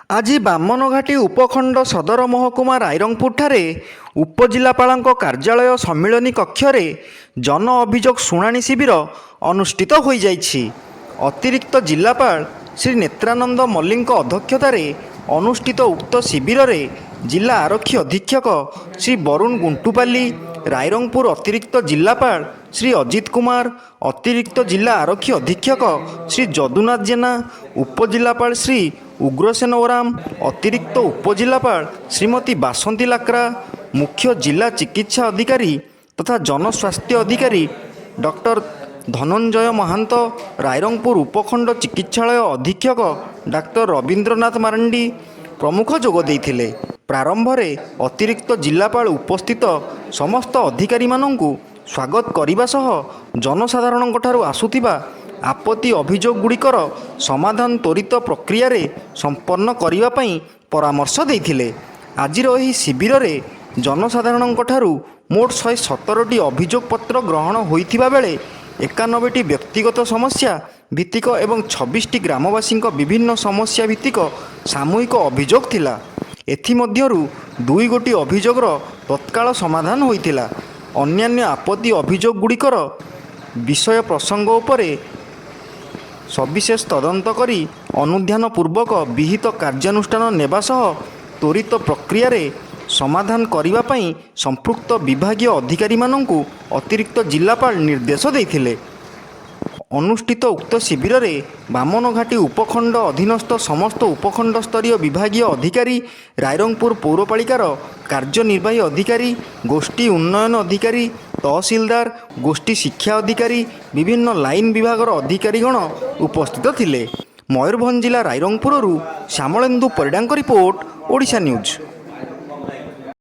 ଆଜି ବାମନଘାଟି ଉପଖଣ୍ଡ ସଦର ମହକୁମା ରାଇରଙ୍ଗପୁରଠାରେ ଉପଜିଲ୍ଲାପାଳଙ୍କ କାର୍ଯ୍ୟାଳୟ ସମ୍ମିଳନୀ କକ୍ଷରେ ଜନ ଅଭିଯୋଗ ଶୁଣାଣି ଶିବିର ଅନୁଷ୍ଠିତ ହୋଇଯାଇଛି। ଅତିରିକ୍ତ ଜିଲ୍ଲାପାଳ ଶ୍ରୀ ନେତ୍ରାନନ୍ଦ ମଲ୍ଲିକଙ୍କ ଅଧ୍ୟକ୍ଷତାରେ ଅନୁଷ୍ଠିତ ଉକ୍ତ ଶିବିରରେ ଜିଲ୍ଲା ଆରକ୍ଷୀ ଅଧୀକ୍ଷକ ଶ୍ରୀ ବରୁଣ ଗୁଣ୍ଟୁପାଲି, ରାଇରଙ୍ଗପୁର ଅତିରିକ୍ତ ଜିଲ୍ଲାପାଳ ଶ୍ରୀ ଅଜିତ କୁମାର, ଅତିରିକ୍ତ ଜିଲ୍ଲା ଆରକ୍ଷୀ ଅଧୀକ୍ଷକ ଶ୍ରୀ ଯଦୁନାଥ ଜେନା, ଉପଜିଲ୍ଲାପାଳ ଶ୍ରୀ ଉଗ୍ରସେନ ଓରାମ, ଅତିରିକ୍ତ ଉପଜିଲ୍ଲାପାଳ ଶ୍ରୀମତୀ ବାସନ୍ତୀ ଲାକ୍ରା, ମୁଖ୍ୟ ଜିଲ୍ଲା ଚିକିତ୍ସା ଅଧିକାରୀ ତଥା ଜନସ୍ୱାସ୍ଥ୍ୟ ଅଧିକାରୀ ଡକ୍ଟର ଧନଞ୍ଜୟ ମହାନ୍ତ, ରାଇରଙ୍ଗପୁର ଉପଖଣ୍ଡ ଚିକିତ୍ସାଳୟ ଅଧୀକ୍ଷକ ଡାକ୍ତର ରବୀନ୍ଦ୍ରନାଥ ମାରାଣ୍ଡି ପ୍ରମୁଖ ଯୋଗ ଦେଇଥିଲେ। ପ୍ରାରମ୍ଭରେ ଅତିରିକ୍ତ ଜିଲ୍ଲାପାଳ ଉପସ୍ଥିତ ସମସ୍ତ ଅଧିକାରୀମାନଙ୍କୁ ସ୍ୱାଗତ କରିବା ସହ ଜନସାଧାରଣଙ୍କଠାରୁ ଆସୁଥିବା ଆପତ୍ତି ଅଭିଯୋଗଗୁଡ଼ିକର ସମାଧାନ ତ୍ୱରିତ ପ୍ରକ୍ରିୟାରେ ସମ୍ପନ୍ନ କରିବା ପାଇଁ ପରାମର୍ଶ ଦେଇଥିଲେ। ଆଜିର ଏହି ଶିବିରରେ ଜନସାଧାରଣଙ୍କଠାରୁ ମୋଟ 117ଟି ଅଭିଯୋଗ ପତ୍ର ଗ୍ରହଣ ହୋଇଥିବା ବେଳେ 91ଟି ବ୍ୟକ୍ତିଗତ ସମସ୍ୟା ଭିତ୍ତିକ ଏବଂ 26ଟି ଗ୍ରାମବାସୀଙ୍କ ବିଭିନ୍ନ ସମସ୍ୟା ଭିତ୍ତିକ ସାମୂହିକ ଅଭିଯୋଗ ଥିଲା। ଏଥିମଧ୍ୟରୁ 2 ଗୋଟି ଅଭିଯୋଗର ତତ୍କାଳ ସମାଧାନ ହୋଇଥିଲା। ଅନ୍ୟାନ୍ୟ ଆପତ୍ତି ଅଭିଯୋଗଗୁଡ଼ିକର ବିଷୟ ପ୍ରସଙ୍ଗ ଉପରେ ସବିଶେଷ ତଦନ୍ତ କରି ଅନୁଧ୍ୟାନପୂର୍ବକ ବିହିତ କାର୍ଯ୍ୟାନୁଷ୍ଠାନ ନେବା ସହ ତ୍ୱରିତ ପ୍ରକ୍ରିୟାରେ ସମାଧାନ କରିବା ପାଇଁ ସମ୍ପୃକ୍ତ ବିଭାଗୀୟ ଅଧିକାରୀମାନଙ୍କୁ ଅତିରିକ୍ତ ଜିଲ୍ଲାପାଳ ନିର୍ଦ୍ଦେଶ ଦେଇଥିଲେ। ଅନୁଷ୍ଠିତ ଉକ୍ତ ଶିବିରରେ ବାମନଘାଟି ଉପଖଣ୍ଡ ଅଧୀନସ୍ଥ ସମସ୍ତ ଉପଖଣ୍ଡସ୍ତରୀୟ ବିଭାଗୀୟ ଅଧିକାରୀ, ରାଇରଙ୍ଗପୁର ପୌରପାଳିକାର କାର୍ଯ୍ୟନିର୍ବାହୀ ଅଧିକାରୀ, ଗୋଷ୍ଠୀ ଉନ୍ନୟନ ଅଧିକାରୀ, ତହସିଲଦାର, ଗୋଷ୍ଠୀ ଶିକ୍ଷା ଅଧିକାରୀ, ବିଭିନ୍ନ ଲାଇନ ବିଭାଗର ଅଧିକାରୀଗଣ ଉପସ୍ଥିତ ଥିଲେ। ମୟୂରଭଞ୍ଜ ଜିଲ୍ଲା ରାଇରଙ୍ଗପୁରରୁ ଶ୍ୟାମଳେନ୍ଦୁ ପରିଡ଼ାଙ୍କ ରିପୋର୍ଟ, ଓଡ଼ିଶା ନ୍ୟୁଜ୍।